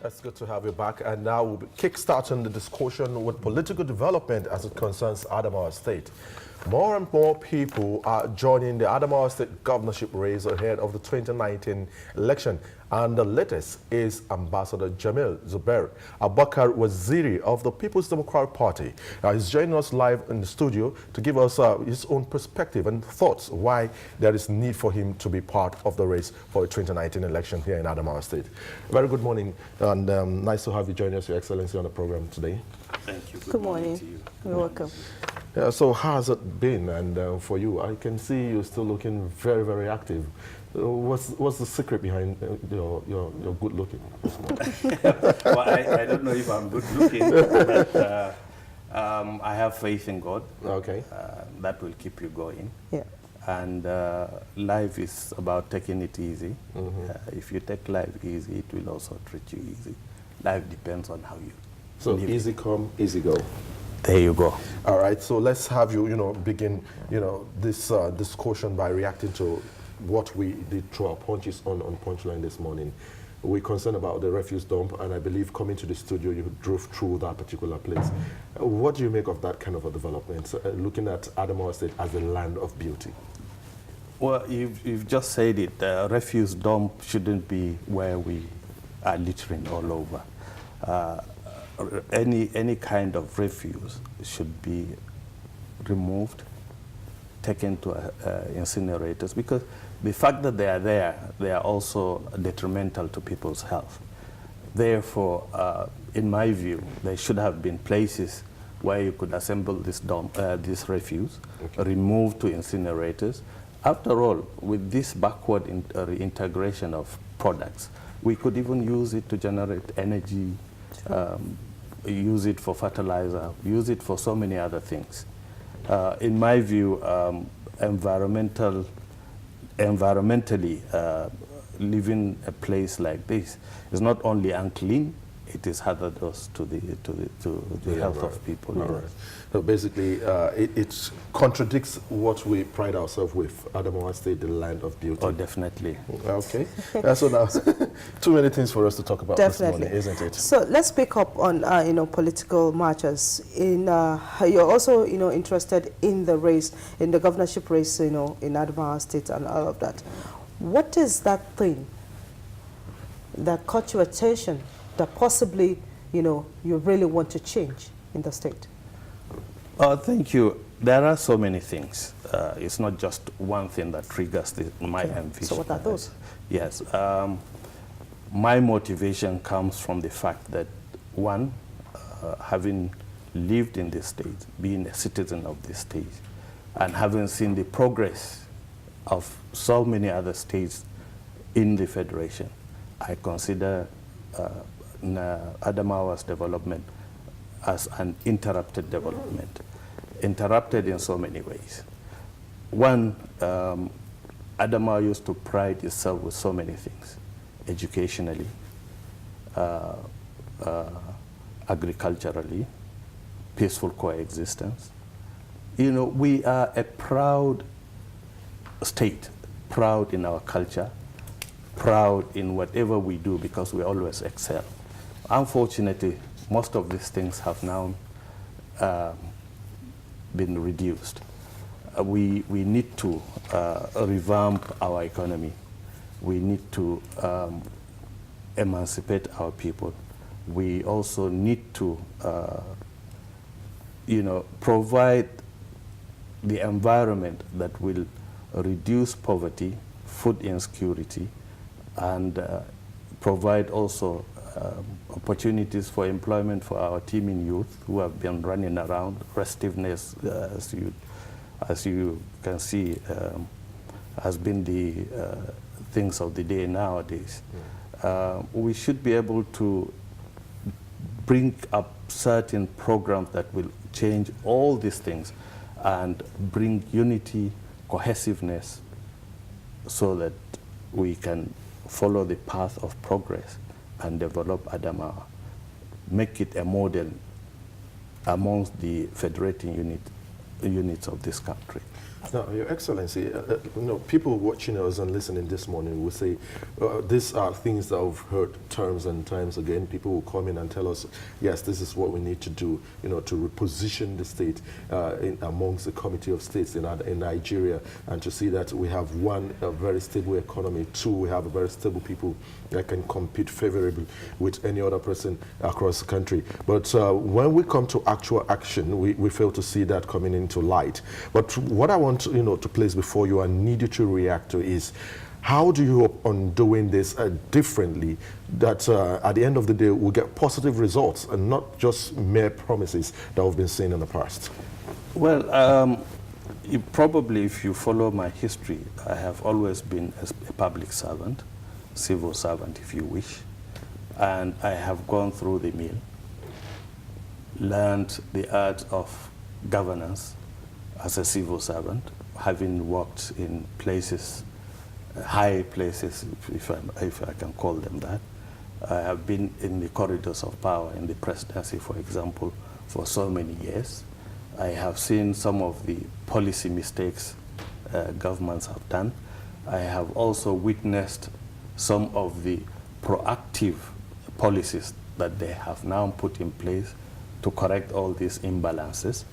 It's good to have you back. And now we'll be kickstarting the discussion with political development as it concerns Adamawa State. More and more people are joining the Adamawa State governorship race ahead of the 2019 election. And the latest is Ambassador Jameel Zubairu, Abakar Waziri of the People's Democratic Party. He's joining us live in the studio to give us his own perspective and thoughts why there is need for him to be part of the race for the 2019 election here in Adamawa State. Very good morning, and nice to have you join us, Your Excellency, on the program today. Thank you. Good morning. To you. You're welcome. Yeah, so how has it been? And for you, I can see you're still looking very, very active. What's the secret behind your good looking? Well, I don't know if I'm good looking, but I have faith in God. Okay. That will keep you going. Yeah. And life is about taking it easy. If you take life easy, it will also treat you easy. Life depends on how you So live. easy come, easy go. There you go. All right, so let's have you, begin, this discussion by reacting to what we did through our punches on Punchline this morning. We're concerned about the refuse dump, and I believe coming to the studio, you drove through that particular place. What do you make of that kind of a development, looking at Adamawa State as a land of beauty? Well, you've just said it. Refuse dump shouldn't be where we are littering all over. Any kind of refuse should be removed, taken to incinerators, because the fact that they are there, they are also detrimental to people's health. Therefore, in my view, there should have been places where you could assemble this this refuse, remove to incinerators. After all, with this backward integration of products, we could even use it to generate energy, use it for fertilizer, use it for so many other things. In my view, environmentally, living a place like this is not only unclean, it is hazardous to the health of people. All right. So basically, it contradicts what we pride ourselves with, Adamawa State, the land of beauty. Oh, definitely. Okay. So now, too many things for us to talk about this morning, isn't it? So let's pick up on political marches. You're also interested in the race, in the governorship race, in Adamawa State and all of that. What is that thing that caught your attention that possibly you really want to change in the state? Thank you. There are so many things. It's not just one thing that triggers my ambition. So what are those? Yes. My motivation comes from the fact that, one, having lived in this state, being a citizen of this state, and having seen the progress of so many other states in the Federation, I consider Adamawa's development as an interrupted development. Interrupted in so many ways. One, Adamawa used to pride itself with so many things, educationally, agriculturally, peaceful coexistence. We are a proud state, proud in our culture, proud in whatever we do because we always excel. Unfortunately, most of these things have now been reduced. We need to revamp our economy. We need to emancipate our people. We also need to provide the environment that will reduce poverty, food insecurity, and provide also opportunities for employment for our teeming youth who have been running around. Restiveness, as you can see, has been the things of the day nowadays. We should be able to bring up certain programs that will change all these things and bring unity, cohesiveness, so that we can follow the path of progress and develop Adamawa, make it a model amongst the federating units of this country. No, Your Excellency, people watching us and listening this morning will say, these are things that I've heard times and times again. People will come in and tell us, yes, this is what we need to do, to reposition the state amongst the Committee of States in Nigeria, and to see that we have, one, a very stable economy, two, we have a very stable people that can compete favorably with any other person across the country. But when we come to actual action, we fail to see that coming into light. But what I want to place before you and need you to react to is, how do you hope on doing this differently, that at the end of the day we'll get positive results and not just mere promises that we've been seeing in the past? Well, probably if you follow my history, I have always been a public servant, civil servant if you wish, and I have gone through the mill, learned the art of governance as a civil servant, having worked in places, high places, if I can call them that. I have been in the corridors of power in the presidency, for example, for so many years. I have seen some of the policy mistakes governments have done. I have also witnessed some of the proactive policies that they have now put in place to correct all these imbalances.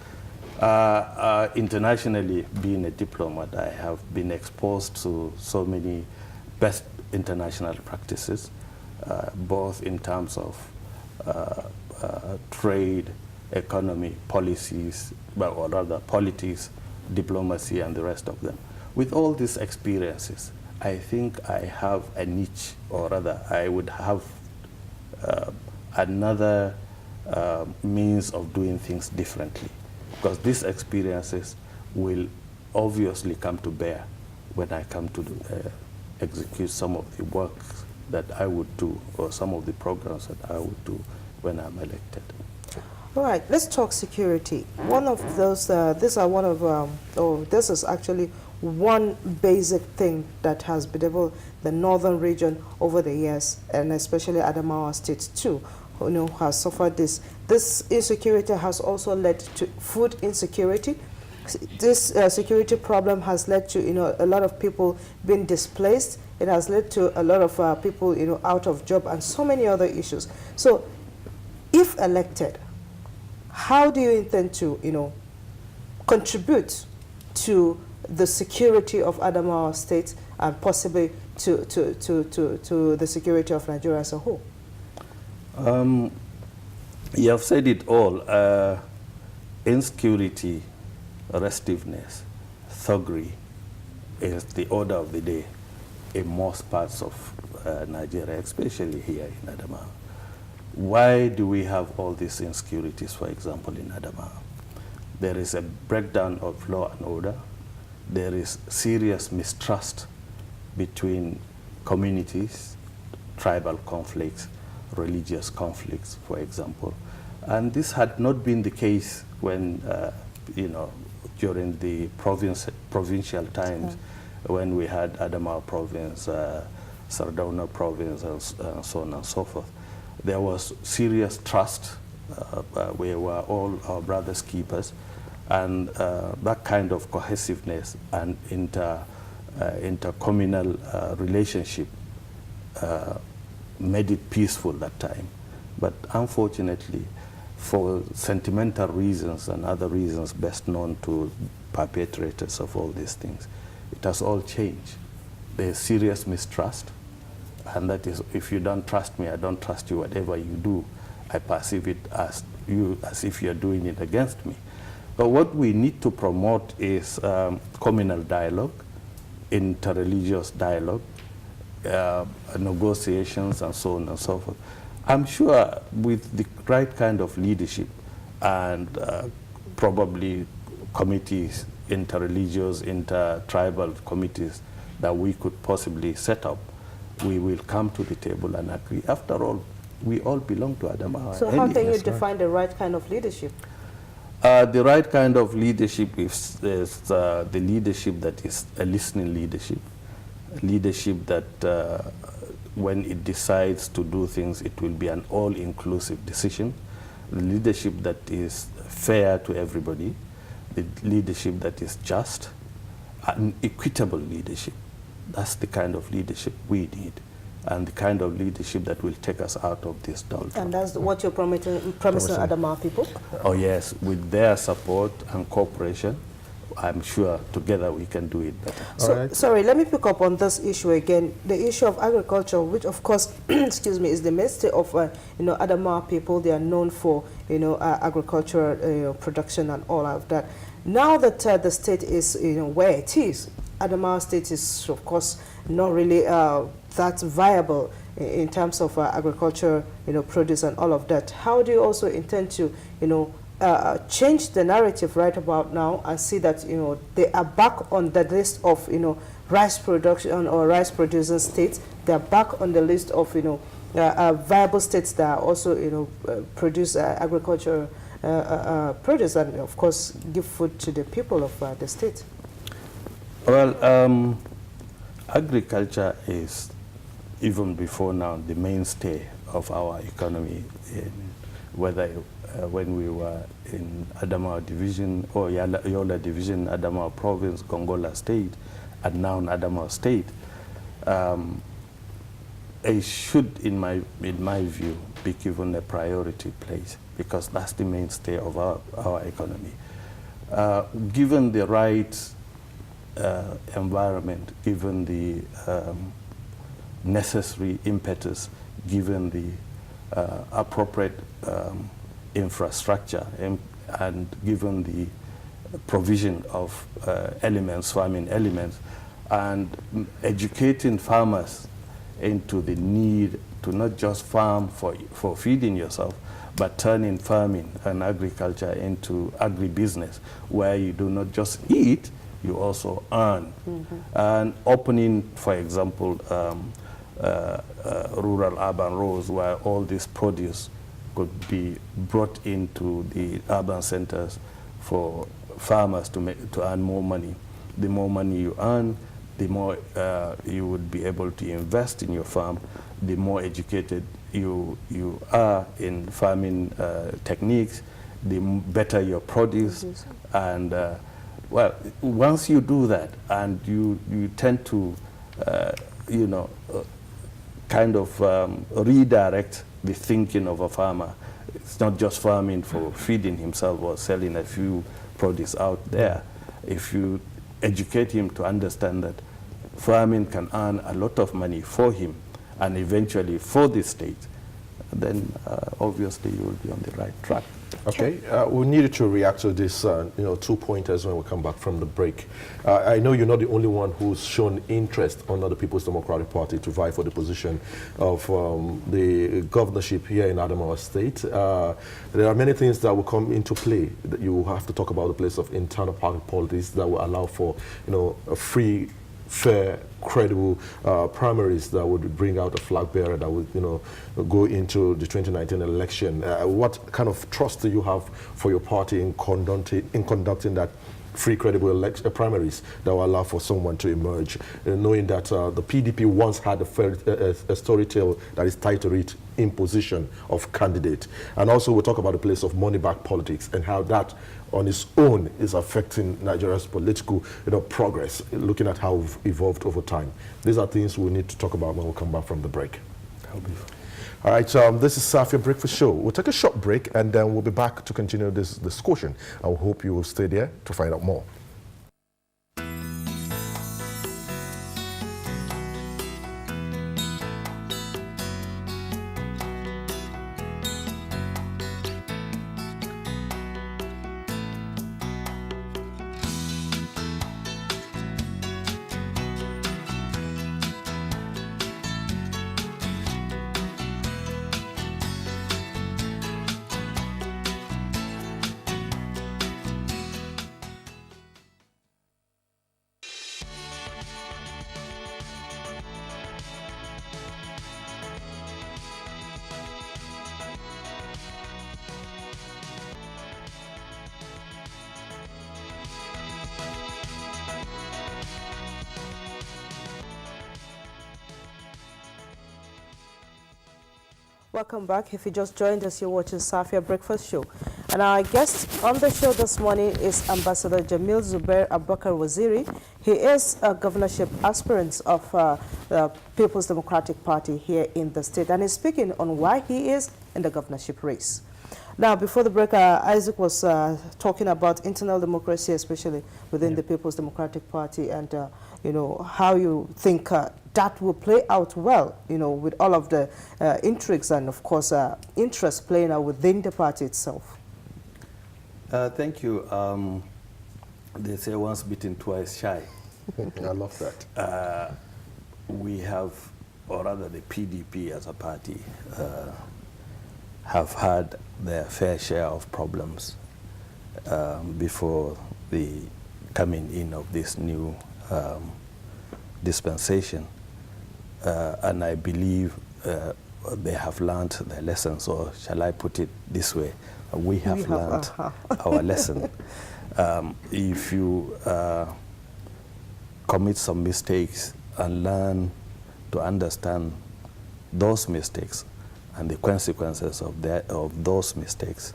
Internationally, being a diplomat, I have been exposed to so many best international practices, both in terms of trade, economy, policies, or rather politics, diplomacy, and the rest of them. With all these experiences, I think I have a niche, or rather, I would have another means of doing things differently, because these experiences will obviously come to bear when I come to execute some of the work that I would do, or some of the programs that I would do when I'm elected. All right, let's talk security. One of those, this is actually one basic thing that has bedeviled the northern region over the years, and especially Adamawa State too, has suffered this. This insecurity has also led to food insecurity. This security problem has led to, a lot of people being displaced. It has led to a lot of people, out of job, and so many other issues. So, if elected, how do you intend to, contribute to the security of Adamawa State and possibly to the security of Nigeria as a whole? You have said it all. Insecurity, restiveness, thuggery is the order of the day in most parts of Nigeria, especially here in Adamawa. Why do we have all these insecurities, for example, in Adamawa? There is a breakdown of law and order. There is serious mistrust between communities, tribal conflicts, religious conflicts, for example. And this had not been the case when, during the provincial times, when we had Adamawa province, Sardauna province, and so on and so forth. There was serious trust. We were all our brothers' keepers. And that kind of cohesiveness and intercommunal relationship made it peaceful that time. But unfortunately, for sentimental reasons and other reasons best known to perpetrators of all these things, it has all changed. There's serious mistrust, and that is, if you don't trust me, I don't trust you. Whatever you do, I perceive it as if you're doing it against me. But what we need to promote is communal dialogue, interreligious dialogue, negotiations, and so on and so forth. I'm sure with the right kind of leadership and probably committees, interreligious, intertribal committees that we could possibly set up, we will come to the table and agree. After all, we all belong to Adamawa. So how can you define the right kind of leadership? The right kind of leadership is the leadership that is a listening leadership, leadership that when it decides to do things, it will be an all-inclusive decision, the leadership that is fair to everybody, the leadership that is just, an equitable leadership. That's the kind of leadership we need, and the kind of leadership that will take us out of this doldrum. And that's what you're promising Adamawa people? Oh yes, with their support and cooperation, I'm sure together we can do it better. So, sorry, let me pick up on this issue again. The issue of agriculture, which of course, excuse me, is the mainstay of Adamawa people. They are known for agricultural production and all of that. Now that the state is where it is, Adamawa State is of course not really that viable in terms of agriculture, produce and all of that. How do you also intend to, change the narrative right about now and see that, they are back on the list of, rice production or rice producing states? They are back on the list of, viable states that also, produce agriculture produce and, of course, give food to the people of the state. Well, agriculture is, even before now, the mainstay of our economy, whether when we were in Adamawa Division or Yola Division, Adamawa Province, Gongola State, and now in Adamawa State. It should, in my view, be given a priority place, because that's the mainstay of our economy. Given the right environment, given the necessary impetus, given the appropriate infrastructure, and given the provision of elements, farming elements, and educating farmers into the need to not just farm for feeding yourself, but turning farming and agriculture into agribusiness, where you do not just eat, you also earn. And opening, for example, rural-urban roads where all this produce could be brought into the urban centers for farmers to earn more money. The more money you earn, the more you would be able to invest in your farm, the more educated you are in farming techniques, the better your produce. And well, once you do that, and you tend to, kind of redirect the thinking of a farmer. It's not just farming for feeding himself or selling a few produce out there. If you educate him to understand that farming can earn a lot of money for him and eventually for the state, then obviously you will be on the right track. Okay, we needed to react to this, 2 pointers when we come back from the break. I know you're not the only one who's shown interest under the People's Democratic Party to vie for the position of the governorship here in Adamawa State. There are many things that will come into play. That you have to talk about the place of internal party politics that will allow for, a free, fair, credible primaries that would bring out a flag bearer that would, go into the 2019 election. What kind of trust do you have for your party in conducting that free, credible primaries that will allow for someone to emerge, knowing that the PDP once had a story tale that is tied to it, imposition of candidate. And also we'll talk about the place of money-back politics and how that on its own is affecting Nigeria's political progress, looking at how we've evolved over time. These are things we need to talk about when we come back from the break. All right, this is Safiya Breakfast Show. We'll take a short break and then we'll be back to continue this discussion. I hope you will stay there to find out more. Welcome back. If you just joined us, you're watching Safiya Breakfast Show. And our guest on the show this morning is Ambassador Jameel Zubairu Waziri. He is a governorship aspirant of the People's Democratic Party here in the state, and he's speaking on why he is in the governorship race. Now, before the break, Isaac was talking about internal democracy, especially within the People's Democratic Party, and you know, how you think that will play out well, you know, with all of the intrigues and, of course, interest playing out within the party itself. Thank you. They say once bitten, twice shy. I love that. We have, or rather the PDP as a party, have had their fair share of problems before the coming in of this new dispensation. And I believe they have learned their lessons, or shall I put it this way, we have learned our lesson. If you commit some mistakes and learn to understand those mistakes and the consequences of those mistakes,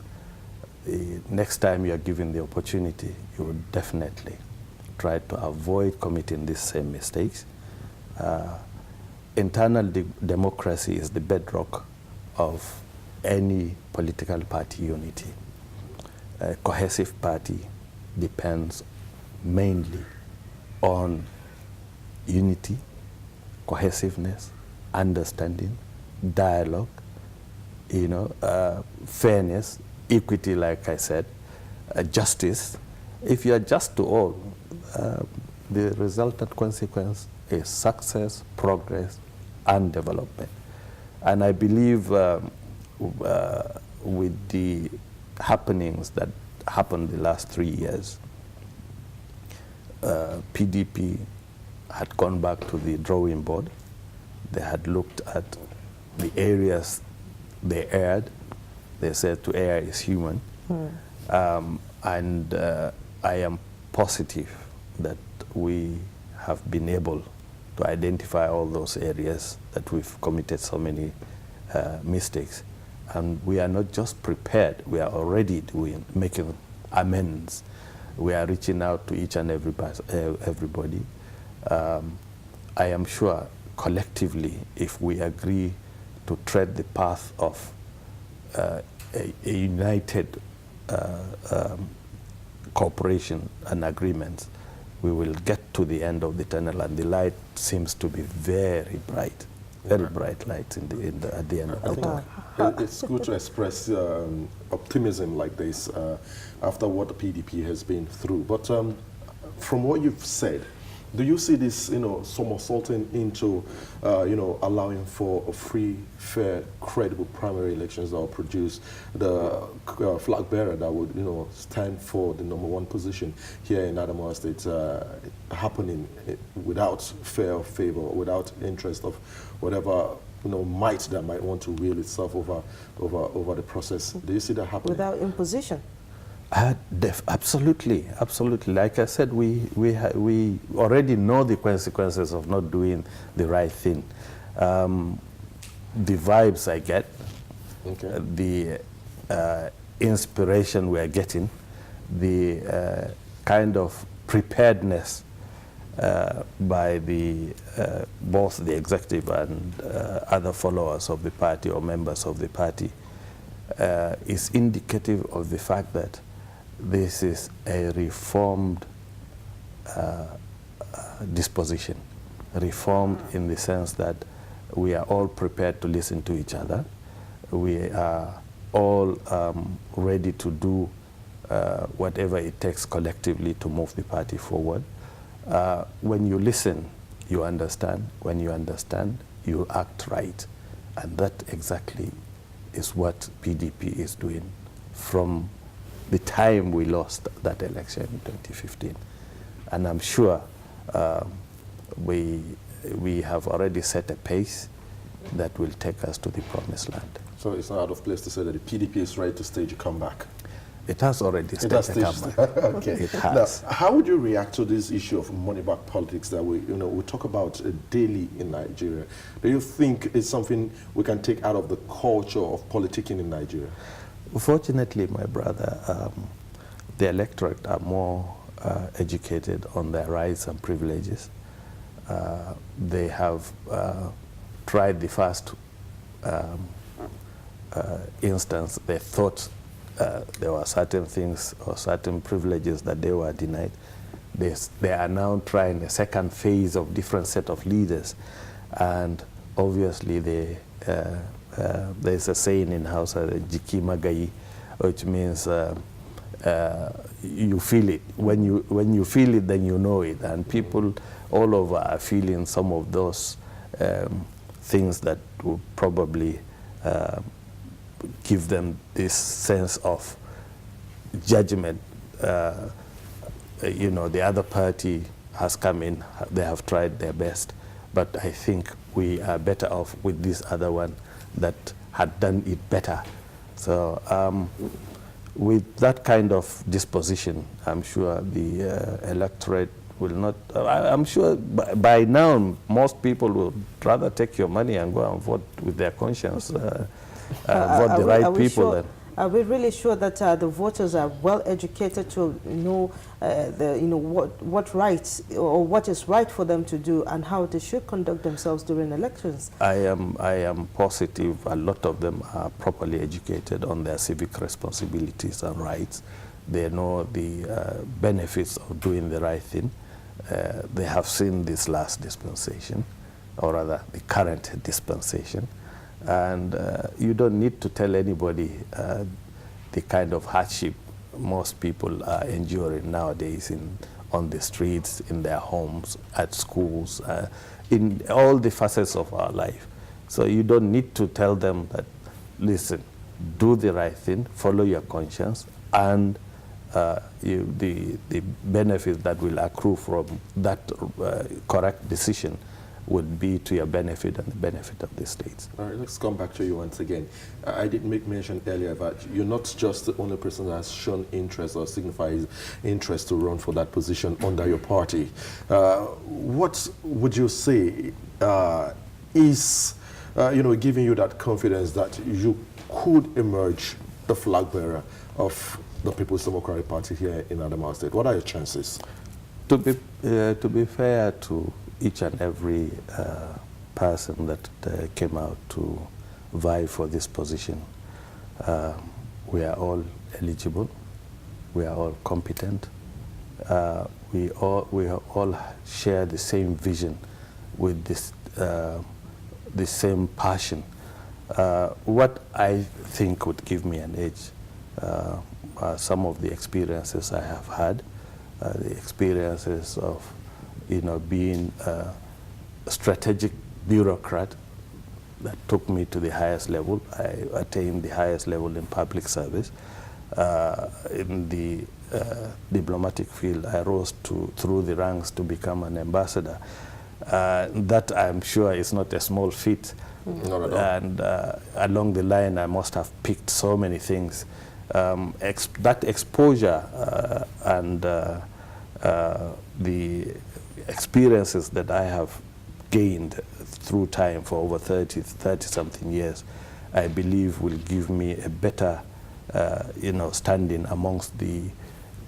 next time you are given the opportunity, you will definitely try to avoid committing these same mistakes. Internal democracy is the bedrock of any political party unity. A cohesive party depends mainly on unity, cohesiveness, understanding, dialogue, you know, fairness, equity, like I said, justice. If you are just to all, the resultant consequence is success, progress, and development. And I believe with the happenings that happened the last 3 years, PDP had gone back to the drawing board. They had looked at the areas they erred. They said to err is human. And I am positive that we have been able to identify all those areas that we've committed so many mistakes. And we are not just prepared, we are already making amends. We are reaching out to each and everybody. I am sure collectively, if we agree to tread the path of a united cooperation and agreements, we will get to the end of the tunnel, and the light seems to be very bright light at the end of the tunnel. It's good to express optimism like this after what the PDP has been through. But from what you've said, do you see this, you know, somersaulting into, you know, allowing for a free, fair, credible primary elections that will produce the flag bearer that would, you know, stand for the #1 position here in Adamawa State, happening without fair or favor, without interest of whatever, you know, might that might want to wield itself over the process? Do you see that happening? Without imposition? Absolutely, absolutely. Like I said, we already know the consequences of not doing the right thing. The vibes I get, the inspiration we are getting, the kind of preparedness by both the executive and other followers of the party or members of the party is indicative of the fact that this is a reformed disposition. Reformed in the sense that we are all prepared to listen to each other. We are all ready to do whatever it takes collectively to move the party forward. When you listen, you understand. When you understand, you act right. And that exactly is what PDP is doing from the time we lost that election in 2015. And I'm sure we have already set a pace that will take us to the promised land. So it's not out of place to say that the PDP is ready to stage a comeback? It has already staged a comeback. Okay. It has. Now, how would you react to this issue of money back politics that we talk about daily in Nigeria? Do you think it's something we can take out of the culture of politicking in Nigeria? Fortunately, my brother, the electorate are more educated on their rights and privileges. They have tried the first instance. They thought there were certain things or certain privileges that they were denied. They are now trying a second phase of different set of leaders, and obviously there's a saying in Hausa, "Jiki Magai," which means you feel it. When you feel it, then you know it. And people all over are feeling some of those things that will probably give them this sense of judgment. You know, the other party has come in, they have tried their best, but I think we are better off with this other one that had done it better. So with that kind of disposition, I'm sure the electorate will not, I'm sure by now most people will rather take your money and go and vote with their conscience, vote the right people. Sure? Are we really sure that the voters are well educated to know, what rights or what is right for them to do and how they should conduct themselves during elections? I am positive a lot of them are properly educated on their civic responsibilities and rights. They know the benefits of doing the right thing. They have seen this last dispensation, or rather the current dispensation. And you don't need to tell anybody the kind of hardship most people are enduring nowadays on the streets, in their homes, at schools, in all the facets of our life. So you don't need to tell them that, listen, do the right thing, follow your conscience, and the benefit that will accrue from that correct decision would be to your benefit and the benefit of the states. All right, let's come back to you once again. I did make mention earlier that you're not just the only person that has shown interest or signifies interest to run for that position under your party. What would you say is, giving you that confidence that you could emerge the flag bearer of the People's Democratic Party here in Adamawa State? What are your chances? To be fair to each and every person that came out to vie for this position, we are all eligible, we are all competent, we all share the same vision with this, the same passion. What I think would give me an edge are some of the experiences I have had, the experiences of being a strategic bureaucrat that took me to the highest level. I attained the highest level in public service. In the diplomatic field, I rose through the ranks to become an ambassador. That, I'm sure, is not a small feat. Not at all. And along the line, I must have picked so many things. That exposure and the experiences that I have gained through time for over 30-something years, I believe will give me a better, standing amongst the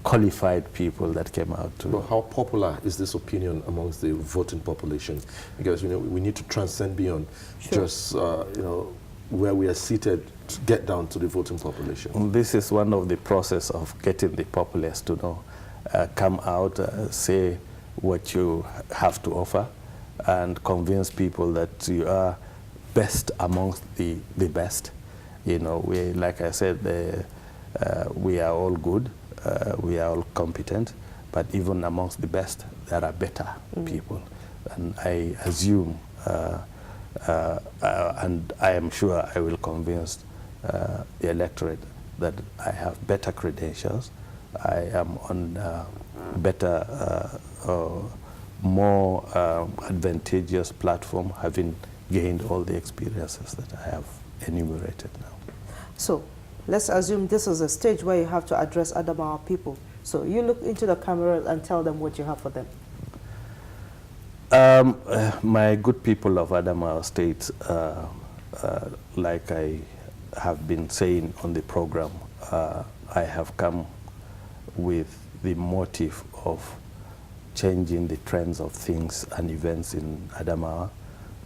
qualified people that came out to. But how popular is this opinion amongst the voting population? Because we need to transcend beyond just where we are seated to get down to the voting population. This is one of the process of getting the populace to know. Come out, say what you have to offer, and convince people that you are best amongst the best. Like I said, we are all good, we are all competent, but even amongst the best, there are better people. And I assume, and I am sure I will convince the electorate that I have better credentials, I am on better, more advantageous platform, having gained all the experiences that I have enumerated now. So let's assume this is a stage where you have to address Adamawa people. So you look into the camera and tell them what you have for them. My good people of Adamawa State, like I have been saying on the program, I have come with the motive of changing the trends of things and events in Adamawa.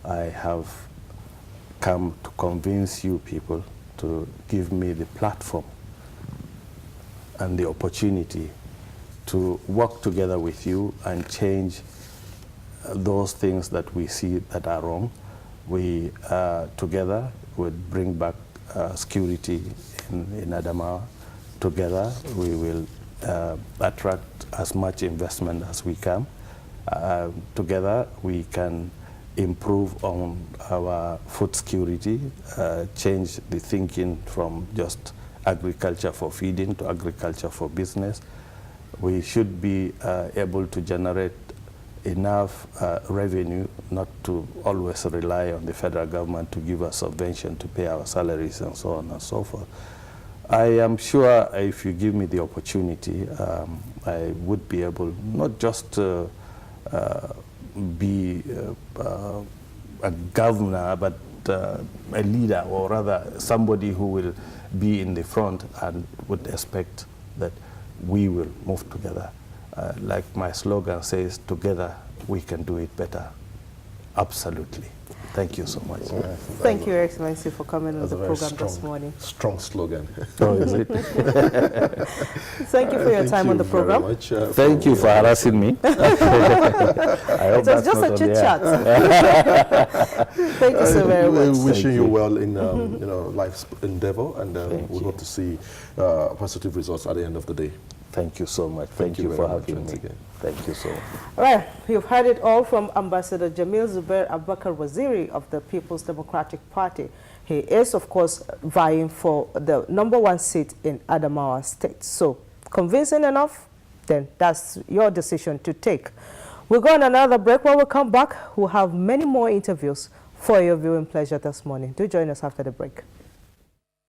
I have come to convince you people to give me the platform and the opportunity to work together with you and change those things that we see that are wrong. We together would bring back security in Adamawa. Together we will attract as much investment as we can. Together we can improve on our food security, change the thinking from just agriculture for feeding to agriculture for business. We should be able to generate enough revenue not to always rely on the federal government to give us subvention to pay our salaries and so on and so forth. I am sure if you give me the opportunity, I would be able not just to be a governor, but a leader, or rather somebody who will be in the front and would expect that we will move together. Like my slogan says, together we can do it better. Absolutely. Thank you so much. Thank you, Your Excellency, for coming on the program this morning. Strong slogan. Oh, is it? Thank you for your time on the program. Much, Thank you for harassing me. I hope It was just a chit chat. Thank you so very much. We're wishing you well in life's endeavor, and we hope to see positive results at the end of the day. Thank you so much. Thank you for having me. Thank you so much. All right, you've heard it all from Ambassador Jameel Zubairu Waziri of the People's Democratic Party. He is, of course, vying for the #1 seat in Adamawa State. So, convincing enough? Then that's your decision to take. We'll go on another break. When we come back, we'll have many more interviews for your viewing pleasure this morning. Do join us after the break.